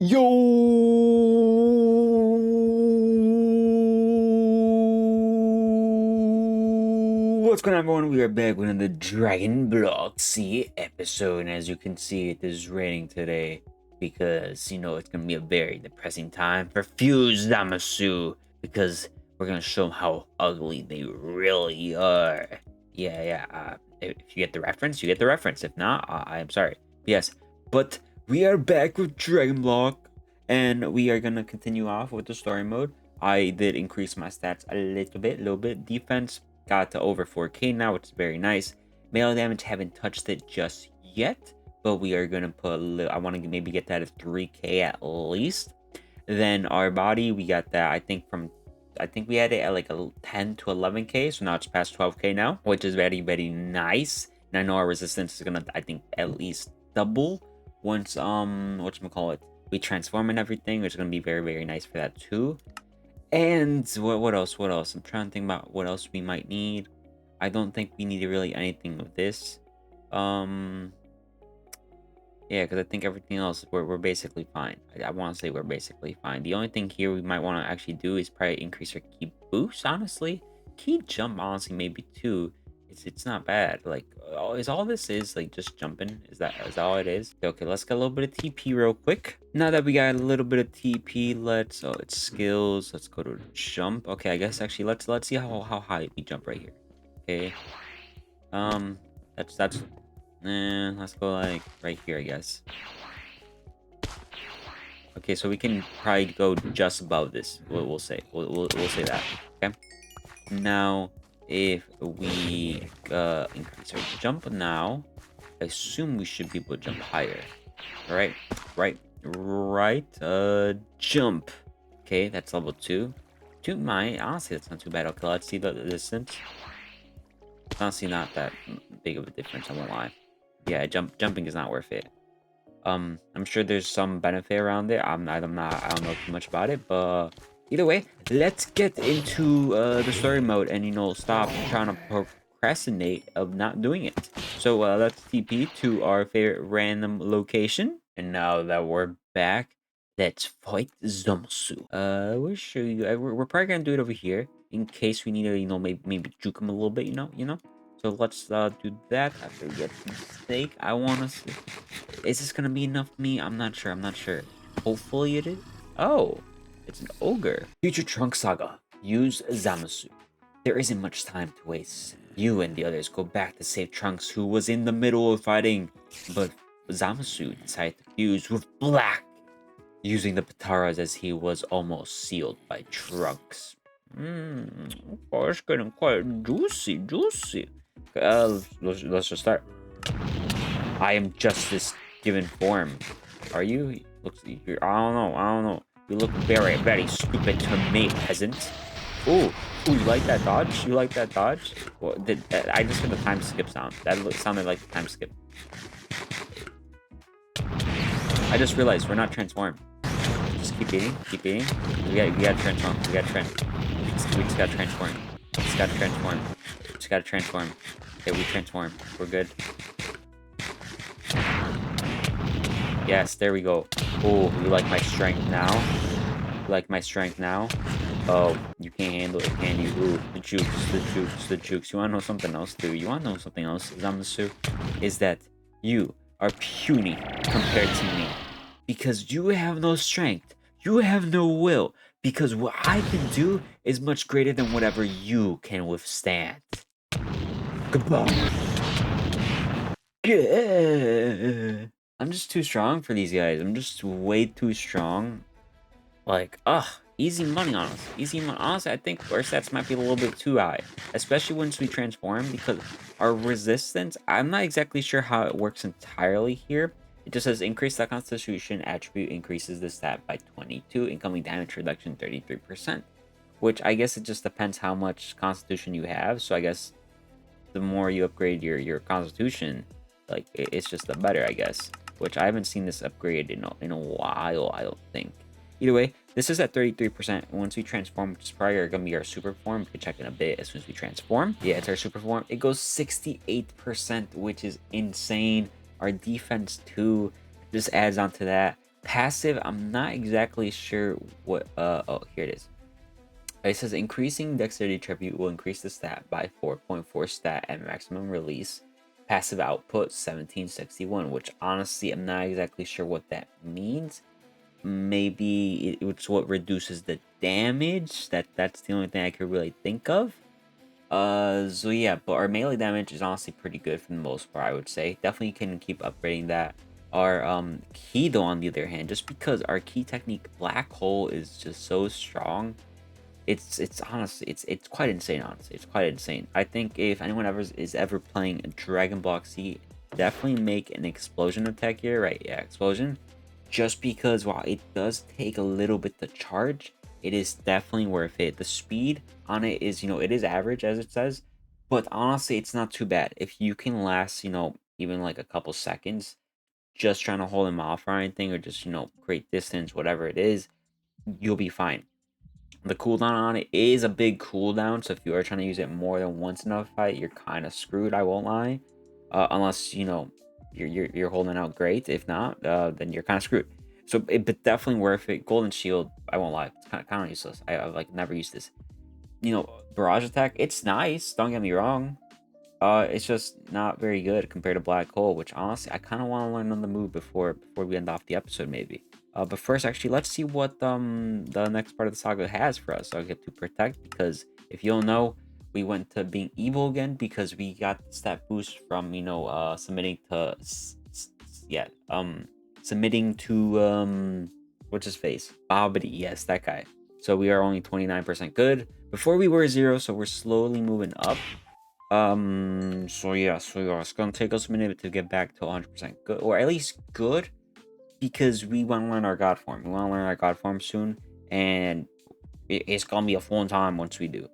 Yo, what's going on, everyone? We are back with another Dragon Block C episode, and as you can see, it is raining today because it's gonna be a very depressing time for Fuse Zamasu because we're gonna show them how ugly they really are. Yeah. If you get the reference, you get the reference. If not, I am sorry. Yes, but we are back with Dragon Block. And we are gonna continue off with the story mode. I did increase my stats a little bit. Defense got to over 4k now, which is very nice. Melee damage, haven't touched it just yet, but we are gonna put a little. I want to maybe get that at 3k at least. Then our body, we got that. I think we had it at like a 10 to 11k, so now it's past 12k now, which is very nice. And I know our resistance is gonna, I think, at least double once whatchamacallit, we transform and everything, which is going to be very nice for that too. And what else I'm trying to think about what else we might need. I don't think we need really anything of this. Yeah, because I think everything else we're basically fine. I want to say we're basically fine. The only thing here we might want to actually do is probably increase our key boost, honestly. Key jump, honestly, maybe too. It's not bad. Like, is all this is like just jumping? Is that all it is? Okay, let's get a little bit of TP real quick. Now that we got a little bit of TP, it's skills. Let's go to jump. Okay, I guess actually let's see how high we jump right here. Okay. That's let's go like right here, I guess. Okay, so we can probably go just above this. We'll say we'll say that. Okay. Now, if we increase our jump now, I assume we should be able to jump higher. Right. Jump. Okay, that's level 2. Honestly, that's not too bad. Okay, let's see the distance. Honestly, not that big of a difference, I won't lie. Yeah, jumping is not worth it. I'm sure there's some benefit around it. I don't know too much about it, but either way, let's get into the story mode and stop trying to procrastinate of not doing it. So let's TP to our favorite random location, and now that we're back, let's fight Zamasu. We'll show you. We're probably gonna do it over here in case we need to, maybe juke him a little bit. So let's do that after we get some steak. I want to see. Is this gonna be enough for me? I'm not sure. Hopefully it is. Oh, it's an ogre. Future Trunk Saga. Use Zamasu. There isn't much time to waste. You and the others go back to save Trunks, who was in the middle of fighting. But Zamasu decided to fuse with Black, using the Pataras as he was almost sealed by Trunks. Oh, it's getting quite juicy. Let's just start. I am justice given form. Are you? I don't know. You look very stupid to me, peasant. Ooh, you like that dodge? Well, I just heard the time skip sound. That sounded like the time skip. I just realized we're not transformed. Just keep eating. We gotta transform. We just gotta transform. Okay, we transform. We're good. Yes, there we go. Oh, you like my strength now? Oh, you can't handle it, can you? Ooh, the jukes. You wanna know something else, dude? Zamasu? Is that you are puny compared to me. Because you have no strength. You have no will. Because what I can do is much greater than whatever you can withstand. Goodbye. Yeah. I'm just too strong for these guys. I'm just way too strong. Like, easy money on us. Honestly, I think our stats might be a little bit too high. Especially once we transform, because our resistance, I'm not exactly sure how it works entirely here. It just says increase that constitution attribute increases the stat by 22, incoming damage reduction 33%. Which I guess it just depends how much constitution you have. So I guess the more you upgrade your constitution, like it's just the better, I guess. Which I haven't seen this upgrade in a while, I don't think. Either way, this is at 33%. Once we transform, which is probably going to be our super form, we can check in a bit as soon as we transform. Yeah, it's our super form. It goes 68%, which is insane. Our defense too just adds on to that. Passive, I'm not exactly sure what. Oh, here it is. It says increasing dexterity tribute will increase the stat by 4.4 stat at maximum release. Passive output 1761, which honestly I'm not exactly sure what that means. Maybe it's what reduces the damage. That's the only thing I could really think of. So yeah, but our melee damage is honestly pretty good for the most part, I would say. Definitely can keep upgrading that. Our key though, on the other hand, just because our key technique Black Hole is just so strong, it's honestly it's quite insane. Honestly, it's quite insane. I think if anyone ever is ever playing Dragon Block C, definitely make an explosion attack here, right? Yeah, explosion. Just because while it does take a little bit to charge, it is definitely worth it. The speed on it is, it is average as it says, but honestly, it's not too bad. If you can last, even like a couple seconds, just trying to hold him off or anything, or just, create distance, whatever it is, you'll be fine. The cooldown on it is a big cooldown, so if you are trying to use it more than once in a fight, you're kind of screwed. I won't lie, unless you're holding out great. If not, then you're kind of screwed. So, but definitely worth it. Golden Shield, I won't lie, it's kind of useless. I've like never used this. Barrage attack, it's nice. Don't get me wrong. It's just not very good compared to Black Hole, which honestly I kind of want to learn on the move before we end off the episode, maybe. But first, actually, let's see what the next part of the saga has for us. So I'll get to protect, because if you don't know, we went to being evil again because we got stat boost from submitting to yeah submitting to what's his face, Bobbity. Yes, that guy. So we are only 29% good. Before we were 0, so we're slowly moving up. So yeah, it's gonna take us a minute to get back to 100% good, or at least good, because we want to learn our God form. We want to learn our God form soon, and it's gonna be a fun time once we do.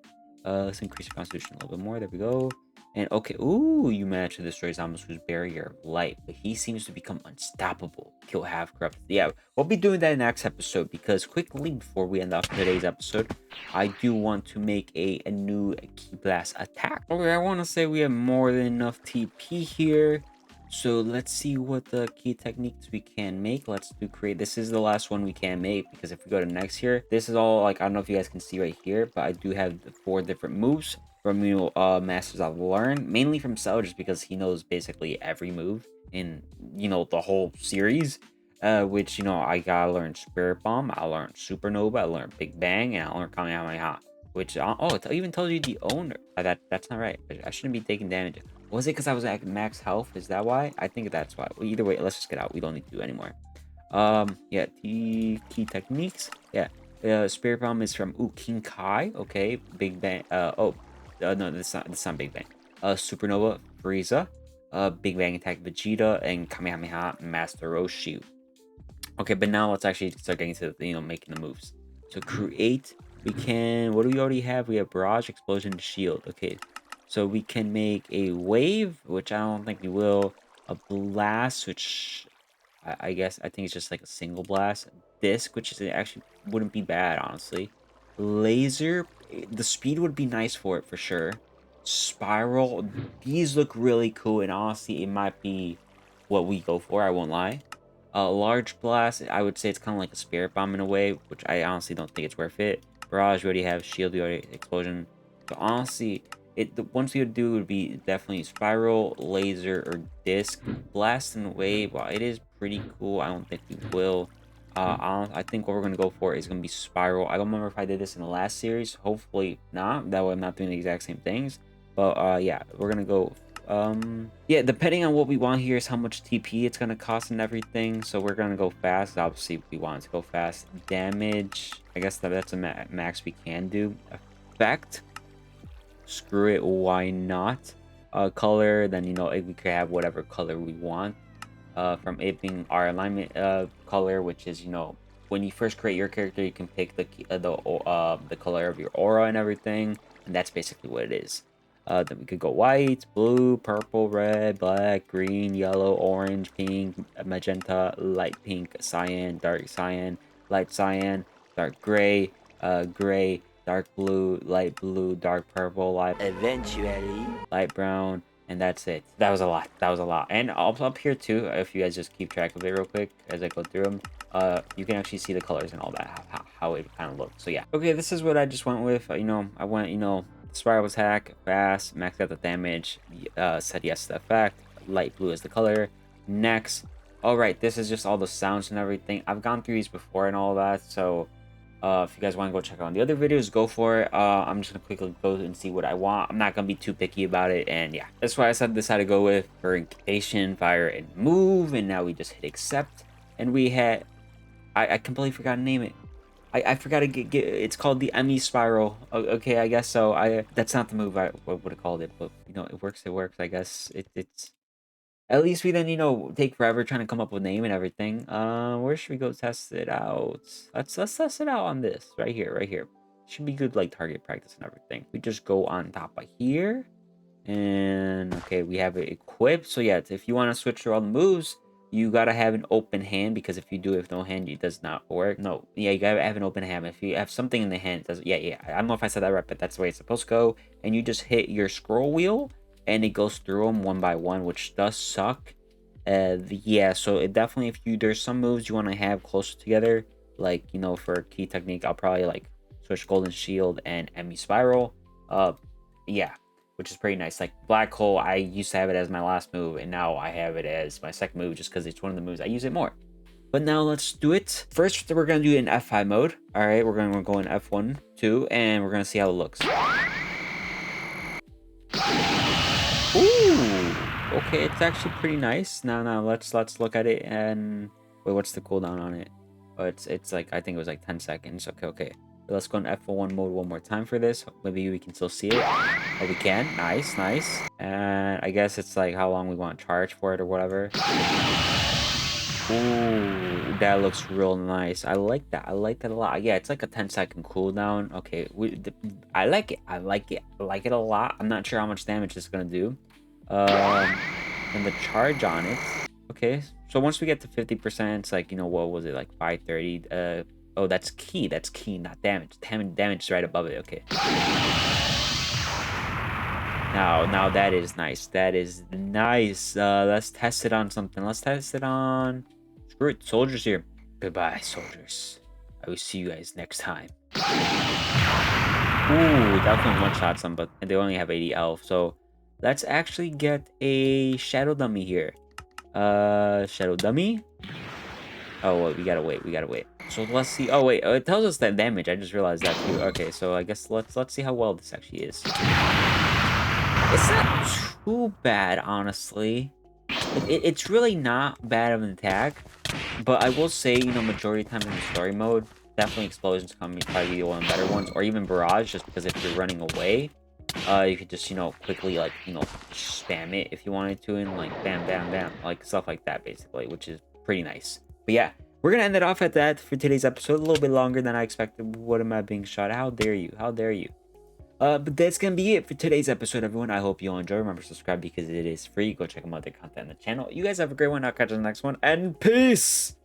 Let's increase your constitution a little bit more. There we go. And okay, ooh, you managed to destroy Zamasu's barrier of light, but he seems to become unstoppable. Kill half corrupt. Yeah, we'll be doing that in the next episode, because quickly before we end off today's episode, I do want to make a new key blast attack. Okay, I want to say we have more than enough TP here. So let's see what the key techniques we can make. Let's do create. This is the last one we can make, because if we go to next here, this is all like, I don't know if you guys can see right here, but I do have the 4 different moves from masters I've learned, mainly from Cell, just because he knows basically every move in the whole series. Which I gotta learn Spirit Bomb, I learned Supernova, I learned Big Bang, and I learned Kamehameha. Which it even tells you the owner. That's not right. I shouldn't be taking damage. Was it because I was at max health? Is that why? I think that's why. Well, either way, let's just get out. We don't need to do anymore. Yeah, key techniques. Yeah, Spirit Bomb is from King Kai. Okay, Big Bang. No, that's not Big Bang. Supernova, Frieza. Big Bang Attack, Vegeta, and Kamehameha, Master Roshi. Okay, but now let's actually start getting to making the moves. So create, we can, what do we already have? We have Barrage, Explosion, Shield. Okay, so we can make a Wave, which I don't think we will. A Blast, which I think it's just like a single blast. Disc, which is actually wouldn't be bad, honestly. Laser, the speed would be nice for it for sure. Spiral, these look really cool, and honestly, it might be what we go for. I won't lie. Large blast, I would say it's kind of like a spirit bomb in a way, which I honestly don't think it's worth it. Barrage, we already have shield, we already explosion. So honestly, the ones we would do would be definitely spiral, laser, or disc. Blast and wave, while it is pretty cool, I don't think we will. I think what we're gonna go for is gonna be spiral. I don't remember if I did this in the last series. Hopefully not. That way I'm not doing the exact same things. But yeah, we're gonna go. Yeah, depending on what we want here is how much TP it's gonna cost and everything. So we're gonna go fast. Obviously, we want to go fast. Damage, I guess that's a max we can do. Effect, screw it, why not? Color, then we could have whatever color we want. From it being our alignment color, which is when you first create your character, you can pick the color of your aura and everything, and that's basically what it is. Then we could go white, blue, purple, red, black, green, yellow, orange, pink, magenta, light pink, cyan, dark cyan, light cyan, dark gray, gray, dark blue, light blue, dark purple, light Eventually, light brown, And that's it. That was a lot. That was a lot. And also up here too, if you guys just keep track of it real quick as I go through them, you can actually see the colors and all that, how it kind of looks. So yeah. Okay, this is what I just went with. You know, I went, you know, spiral attack, fast, maxed out the damage, said yes to the effect, light blue is the color. Next, all right, this is just all the sounds and everything. I've gone through these before and all that, so if you guys want to go check out the other videos, go for it. I'm just gonna quickly go and see what I want. I'm not gonna be too picky about it, and yeah, that's why I decided to go with for incubation, fire, and move. And now we just hit accept, and we had I completely forgot to name it. I forgot to get it's called the ME spiral. Okay, I guess so. That's not the move I would have called it, but you know, it works. It works. I guess it's. At least we then, you know, take forever trying to come up with a name and everything. Where should we go test it out? Let's test it out on this right here, right here. Should be good like target practice and everything. We just go on top of here, and okay, we have it equipped. So yeah, if you want to switch through all the moves, you gotta have an open hand, because if you do it with no hand, it does not work. No, yeah, you gotta have an open hand. If you have something in the hand, it does. Yeah. I don't know if I said that right, but that's the way it's supposed to go. And you just hit your scroll wheel and it goes through them one by one, which does suck. Yeah, so it definitely, if you there's some moves you want to have closer together, like, you know, for key technique, I'll probably like switch golden shield and ME spiral. Yeah, which is pretty nice. Like black hole, I used to have it as my last move, and now I have it as my second move just because it's one of the moves I use it more. But now let's do it. First, we're gonna do it in F5 mode. All right, we're gonna go in F1, 2, and we're gonna see how it looks. Ooh, okay, it's actually pretty nice. Now let's look at it and wait, what's the cooldown on it? Oh, it's like, I think it was like 10 seconds. Okay. Let's go in F1 mode one more time for this. Maybe we can still see it. Oh, we can. Nice. And I guess it's like how long we want to charge for it or whatever. Ooh, that looks real nice. I like that. I like that a lot. Yeah, it's like a 10-second cooldown. Okay, I like it. I like it a lot. I'm not sure how much damage it's gonna do. And the charge on it. Okay, so once we get to 50%, it's like, you know, what was it, like 530? Oh, that's key. That's key, not damage. Damage is right above it. Okay. Now that is nice. That is nice. Let's test it on something. Let's test it on. Screw it, soldiers here. Goodbye, soldiers. I will see you guys next time. Ooh, definitely one-shot some, but they only have 80 health. So let's actually get a shadow dummy here. Shadow dummy. Oh, wait, we gotta wait. So let's see. Oh wait, it tells us that damage. I just realized that too. Okay, so I guess let's see how well this actually is. It's not too bad, honestly. It's really not bad of an attack, but I will say, you know, majority of the time in the story mode, definitely explosions come probably one of the better ones, or even barrage, just because if you're running away, you could just, you know, quickly, like, you know, spam it if you wanted to, and like bam, bam, bam, like stuff like that, basically, which is pretty nice. But yeah, we're gonna end it off at that for today's episode. A little bit longer than I expected. What am I being shot? How dare you? How dare you? But that's gonna be it for today's episode, everyone. I hope you all enjoy. Remember to subscribe because it is free. Go check out my other content on the channel. You guys have a great one. I'll catch you on the next one, and peace.